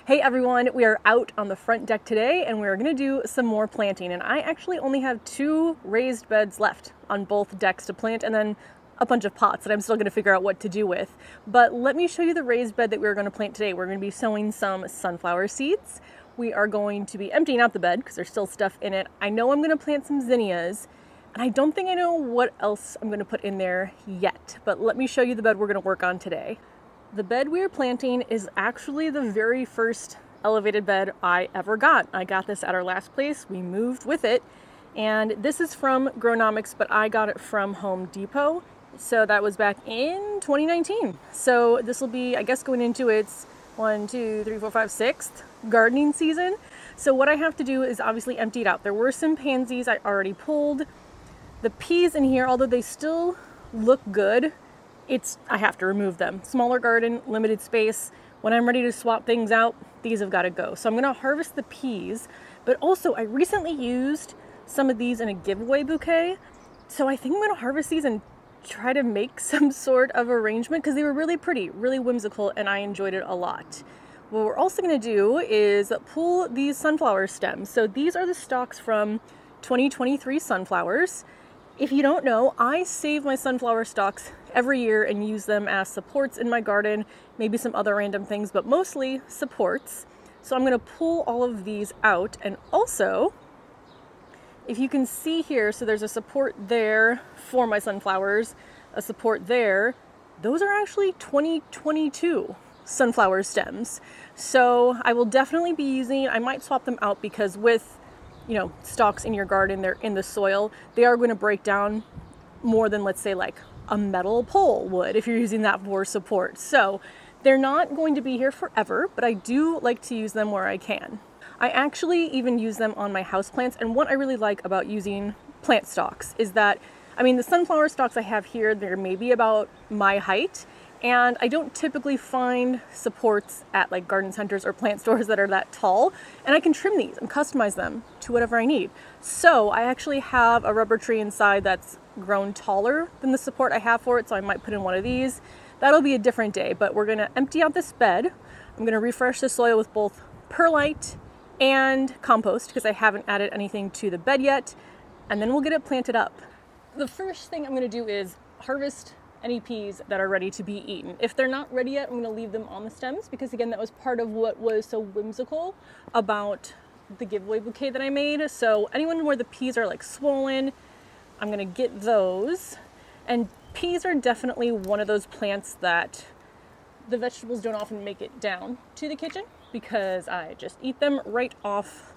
Hey everyone, we are out on the front deck today and we're gonna do some more planting, and I actually only have 2 raised beds left on both decks to plant and then a bunch of pots that I'm still gonna figure out what to do with. But let me show you the raised bed that we're gonna plant today. We're gonna be sowing some sunflower seeds. We are going to be emptying out the bed because there's still stuff in it. I know I'm gonna plant some zinnias, and I don't think I know what else I'm gonna put in there yet, but let me show you the bed we're gonna work on today. The bed we are planting is actually the very first elevated bed I ever got. I got this at our last place. We moved with it, and this is from Grownomics, but I got it from Home Depot. So that was back in 2019. So this will be, I guess, going into its 6th gardening season. So what I have to do is obviously empty it out. There were some pansies I already pulled. The peas in here, although they still look good, I have to remove them. Smaller garden, limited space. When I'm ready to swap things out, these have got to go. So I'm gonna harvest the peas, but also I recently used some of these in a giveaway bouquet. So I think I'm gonna harvest these and try to make some sort of arrangement because they were really pretty, really whimsical, and I enjoyed it a lot. What we're also gonna do is pull these sunflower stems. So these are the stalks from 2023 sunflowers. If you don't know, I save my sunflower stalks every year and use them as supports in my garden, maybe some other random things, but mostly supports. So I'm gonna pull all of these out, and also, if you can see here, so there's a support there for my sunflowers, a support there. Those are actually 2022 sunflower stems. So I will definitely be using, I might swap them out because with stalks in your garden, they're in the soil, they are going to break down more than, let's say, like a metal pole would if you're using that for support. So they're not going to be here forever, but I do like to use them where I can. I actually even use them on my houseplants, and what I really like about using plant stalks is that, the sunflower stalks I have here, they're maybe about my height, and I don't typically find supports at like garden centers or plant stores that are that tall, and I can trim these and customize them to whatever I need. So I actually have a rubber tree inside that's grown taller than the support I have for it, so I might put in one of these. That'll be a different day, but we're gonna empty out this bed. I'm gonna refresh the soil with both perlite and compost because I haven't added anything to the bed yet, and then we'll get it planted up. The first thing I'm gonna do is harvest any peas that are ready to be eaten. If they're not ready yet, I'm gonna leave them on the stems because, again, that was part of what was so whimsical about the giveaway bouquet that I made. So anyone where the peas are like swollen, I'm gonna get those. And peas are definitely one of those plants that the vegetables don't often make it down to the kitchen because I just eat them right off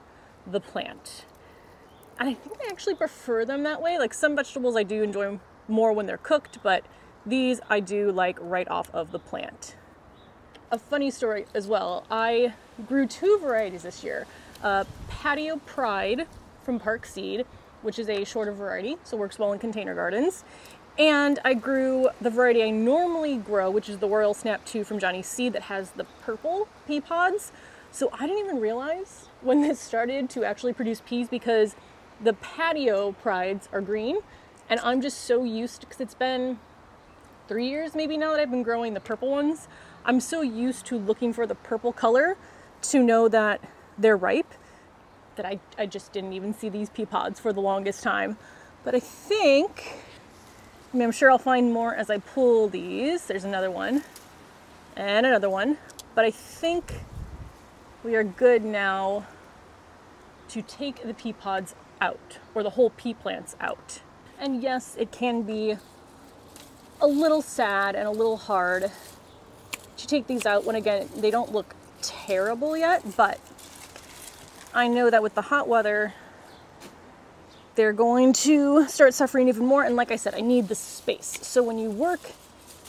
the plant. And I think I actually prefer them that way. Like some vegetables I do enjoy more when they're cooked, but these I do like right off of the plant. A funny story as well, I grew 2 varieties this year. Patio Pride from Park Seed, which is a shorter variety, so works well in container gardens. And I grew the variety I normally grow, which is the Royal Snap 2 from Johnny's Seed that has the purple pea pods. So I didn't even realize when this started to actually produce peas because the Patio Prides are green, and I'm just so used, because it's been 3 years maybe now that I've been growing the purple ones. I'm so used to looking for the purple color to know that they're ripe that I just didn't even see these pea pods for the longest time. But I think, I'm sure I'll find more as I pull these. There's another one and another one. But I think we are good now to take the pea pods out, or the whole pea plants out. And yes, it can be a little sad and a little hard to take these out when, again, they don't look terrible yet, but I know that with the hot weather, they're going to start suffering even more. And like I said, I need the space. So when you work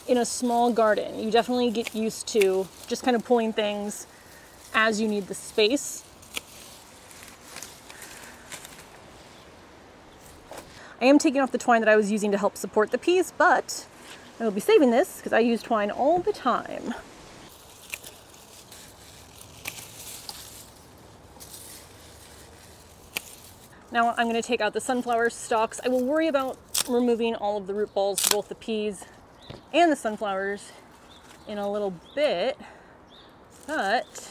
in a small garden, you definitely get used to just kind of pulling things as you need the space. I am taking off the twine that I was using to help support the peas, but I will be saving this because I use twine all the time. Now I'm going to take out the sunflower stalks. I will worry about removing all of the root balls, both the peas and the sunflowers, in a little bit, but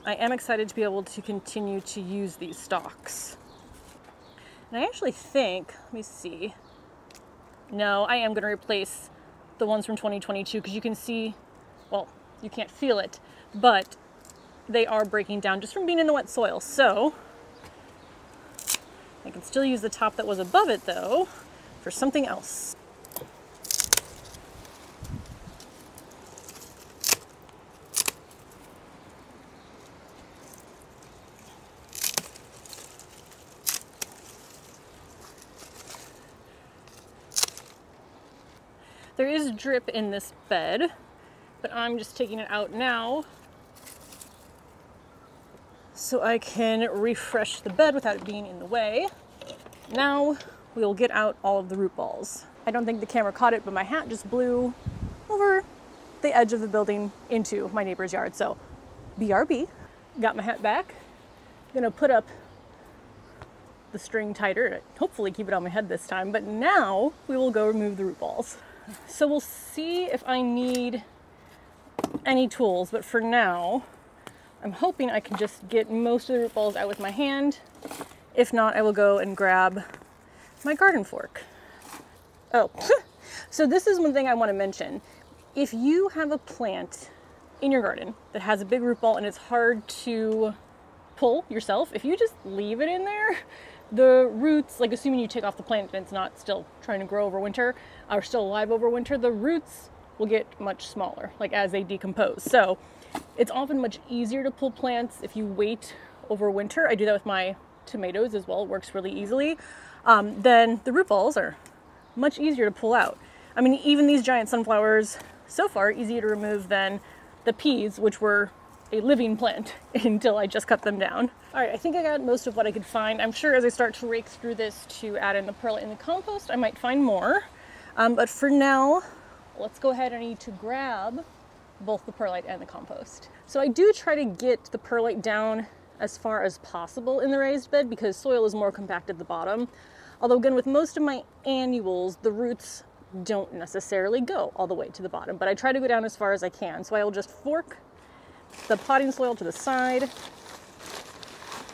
I am excited to be able to continue to use these stalks. And I actually think, let me see. No, I am going to replace the ones from 2022 because you can see, well, you can't feel it, but they are breaking down just from being in the wet soil. So I can still use the top that was above it though for something else. There is drip in this bed, but I'm just taking it out now so I can refresh the bed without it being in the way. Now we will get out all of the root balls. I don't think the camera caught it, but my hat just blew over the edge of the building into my neighbor's yard. So BRB. Got my hat back. Gonna put up the string tighter to hopefully keep it on my head this time, but now we will go remove the root balls. So we'll see if I need any tools, but for now, I'm hoping I can just get most of the root balls out with my hand. If not, I will go and grab my garden fork. Oh, so this is one thing I want to mention. If you have a plant in your garden that has a big root ball and it's hard to pull yourself, if you just leave it in there, the roots, like assuming you take off the plant and it's not still trying to grow over winter, or still alive over winter, the roots will get much smaller, like as they decompose. So it's often much easier to pull plants if you wait over winter. I do that with my tomatoes as well. It works really easily. Then the root balls are much easier to pull out. I mean, even these giant sunflowers, so far, easier to remove than the peas, which were a living plant until I just cut them down. All right, I think I got most of what I could find. I'm sure as I start to rake through this to add in the perlite and the compost, I might find more. But for now, let's go ahead. I need to grab both the perlite and the compost. So I do try to get the perlite down as far as possible in the raised bed because soil is more compact at the bottom. Although again, with most of my annuals, the roots don't necessarily go all the way to the bottom, but I try to go down as far as I can. So I will just fork the potting soil to the side.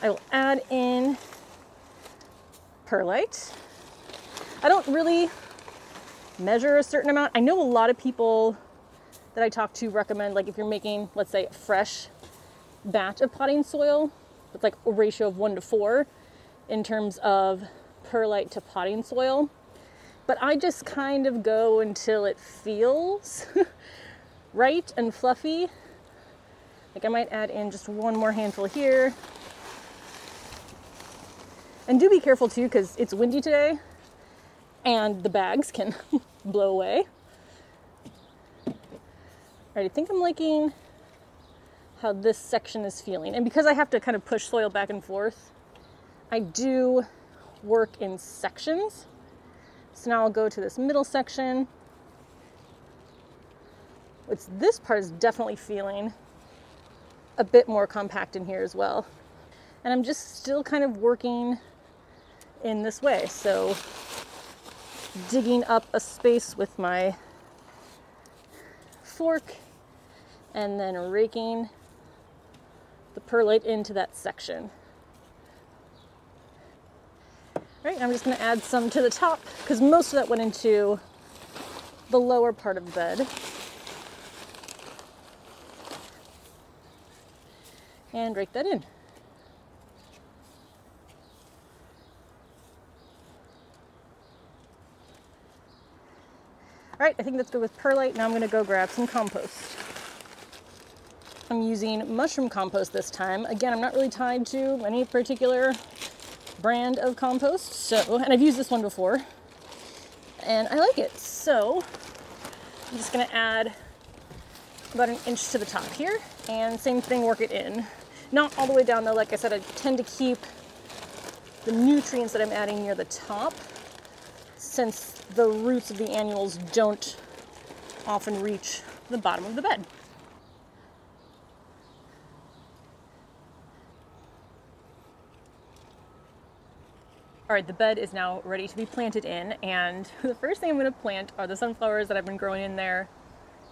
I will add in perlite. I don't really measure a certain amount. I know a lot of people that I talk to recommend, like if you're making, let's say, a fresh batch of potting soil, it's like a ratio of 1:4 in terms of perlite to potting soil. But I just kind of go until it feels right and fluffy. Like I might add in just one more handful here. And do be careful too, because it's windy today and the bags can blow away. All right, I think I'm liking how this section is feeling. And because I have to kind of push soil back and forth, I do work in sections. So now I'll go to this middle section. This part is definitely feeling a bit more compact in here as well. And I'm just still kind of working in this way. So digging up a space with my fork and then raking the perlite into that section. All right, I'm just gonna add some to the top because most of that went into the lower part of the bed. And rake that in. All right, I think that's good with perlite. Now I'm gonna go grab some compost. I'm using mushroom compost this time. Again, I'm not really tied to any particular brand of compost, and I've used this one before, and I like it. So I'm just gonna add about 1 inch to the top here, and same thing, work it in. Not all the way down though. Like I said, I tend to keep the nutrients that I'm adding near the top, since the roots of the annuals don't often reach the bottom of the bed. All right, the bed is now ready to be planted in, and the first thing I'm going to plant are the sunflowers that I've been growing in there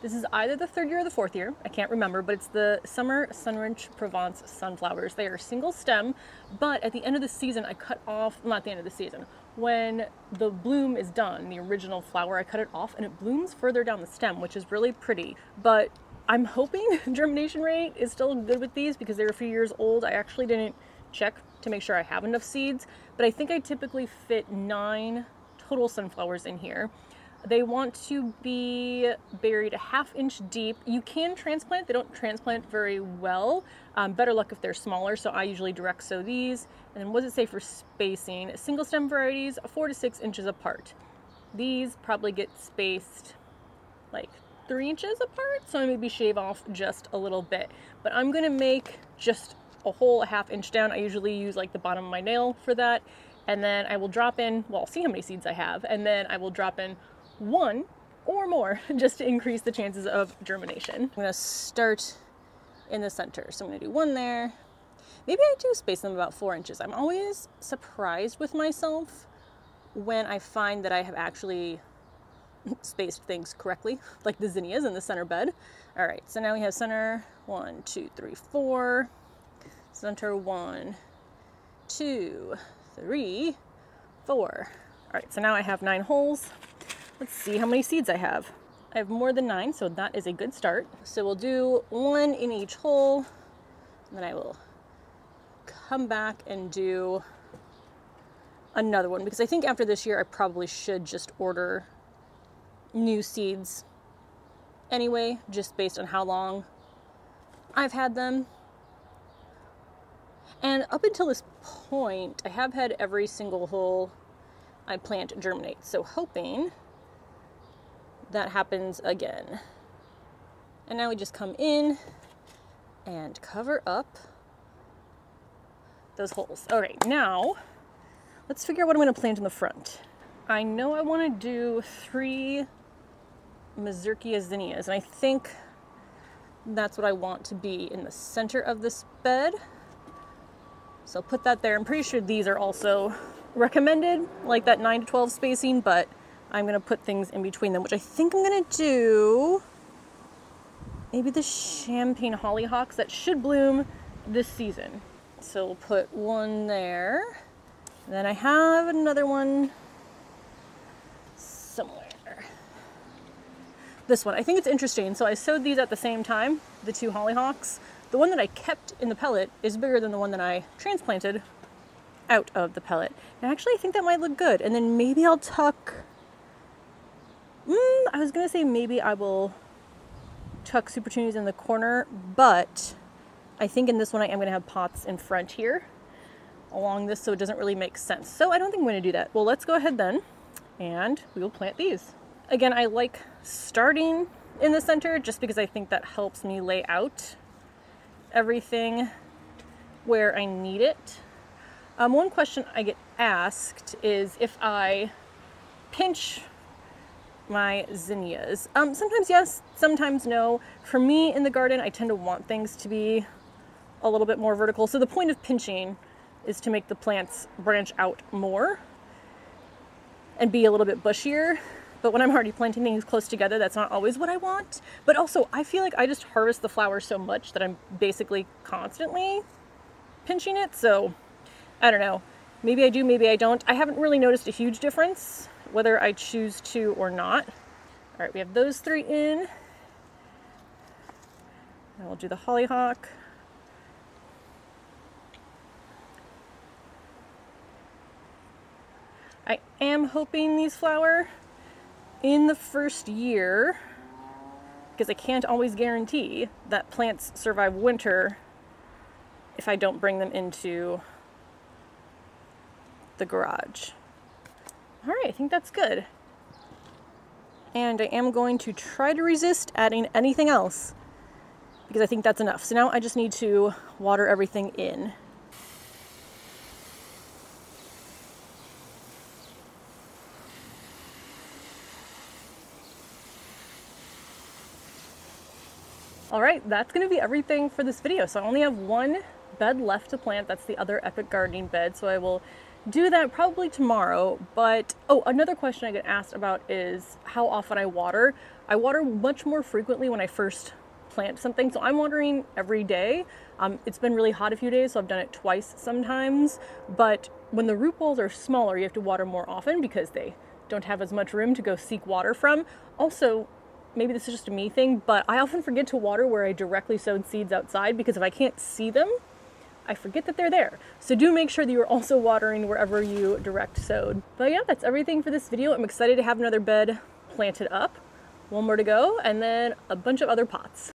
This is either the third year or the fourth year. I can't remember, but it's the Summer Sunrich Provence sunflowers. They are single stem, but at the end of the season, I cut off, not the end of the season, when the bloom is done, the original flower, I cut it off and it blooms further down the stem, which is really pretty. But I'm hoping germination rate is still good with these because they're a few years old. I actually didn't check to make sure I have enough seeds, but I think I typically fit 9 total sunflowers in here. They want to be buried a ½ inch deep. You can transplant, they don't transplant very well. Better luck if they're smaller, so I usually direct sow these. And then what does it say for spacing? Single stem varieties, 4 to 6 inches apart. These probably get spaced like 3 inches apart, so I maybe shave off just a little bit. But I'm gonna make just a whole ½ inch down. I usually use like the bottom of my nail for that. And then I will drop in, well, I'll see how many seeds I have, and then I will drop in 1 or more just to increase the chances of germination. I'm gonna start in the center. So I'm gonna do 1 there. Maybe I do space them about 4 inches. I'm always surprised with myself when I find that I have actually spaced things correctly, like the zinnias in the center bed. All right, so now we have center 1, 2, 3, 4. Center 1, 2, 3, 4. All right, so now I have 9 holes. Let's see how many seeds I have. I have more than 9, so that is a good start. So we'll do 1 in each hole, and then I will come back and do another one, because I think after this year I probably should just order new seeds anyway, just based on how long I've had them. And up until this point, I have had every single hole I plant germinate, so hoping that happens again. And now we just come in and cover up those holes. All right, now let's figure out what I'm going to plant in the front. I know I want to do 3 Mazurkia zinnias, and I think that's what I want to be in the center of this bed. So I'll put that there. I'm pretty sure these are also recommended, like that 9 to 12 spacing, but I'm gonna put things in between them, which I think I'm gonna do maybe the champagne hollyhocks that should bloom this season. So we'll put 1 there. And then I have another one somewhere. This one, I think it's interesting. So I sowed these at the same time, the 2 hollyhocks. The one that I kept in the pellet is bigger than the one that I transplanted out of the pellet. And actually I think that might look good. And then maybe I'll tuck, I was gonna say maybe I will tuck Super Tunies in the corner, but I think in this one I am gonna have pots in front here along this, so it doesn't really make sense. So I don't think I'm gonna do that. Well, let's go ahead then and we will plant these. Again, I like starting in the center just because I think that helps me lay out everything where I need it. One question I get asked is if I pinch my zinnias. Sometimes yes, sometimes no. For me in the garden, I tend to want things to be a little bit more vertical. So the point of pinching is to make the plants branch out more and be a little bit bushier. But when I'm already planting things close together, that's not always what I want. But also, I feel like I just harvest the flowers so much that I'm basically constantly pinching it. So I don't know. Maybe I do, maybe I don't. I haven't really noticed a huge difference whether I choose to or not. All right, we have those 3 in. And we'll do the hollyhock. I am hoping these flower in the first year, because I can't always guarantee that plants survive winter if I don't bring them into the garage. All right, I think that's good. And I am going to try to resist adding anything else because I think that's enough. So now I just need to water everything in. All right, that's gonna be everything for this video. So I only have 1 bed left to plant. That's the other Epic Gardening bed. So I will do that probably tomorrow. But oh, another question I get asked about is how often I water. I water much more frequently when I first plant something, so I'm watering every day. It's been really hot a few days, so I've done it twice sometimes. But when the root balls are smaller, you have to water more often because they don't have as much room to go seek water from. Also, maybe this is just a me thing, but I often forget to water where I directly sowed seeds outside, because if I can't see them, I forget that they're there. So do make sure that you're also watering wherever you direct sowed. But yeah, that's everything for this video. I'm excited to have another bed planted up. One more to go, and then a bunch of other pots.